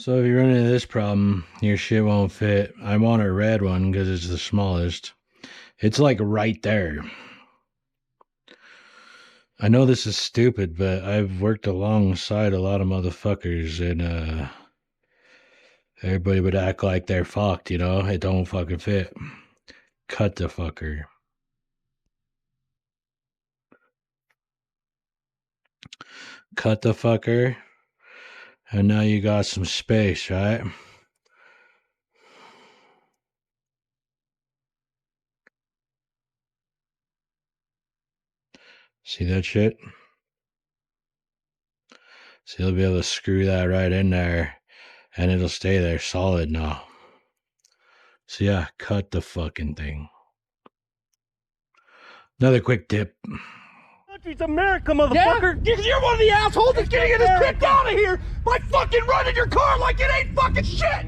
So if you run into this problem, your shit won't fit. I want a red one because it's the smallest. It's like right there. I know this is stupid, but I've worked alongside a lot of motherfuckers and everybody would act like they're fucked, you know? It don't fucking fit. Cut the fucker. Cut the fucker. And now you got some space, right? See that shit? So you'll be able to screw that right in there and it'll stay there solid now. So yeah, cut the fucking thing. Another quick tip. It's America, motherfucker. Yeah? You're one of the assholes that's getting us kicked out of here by fucking running your car like it ain't fucking shit.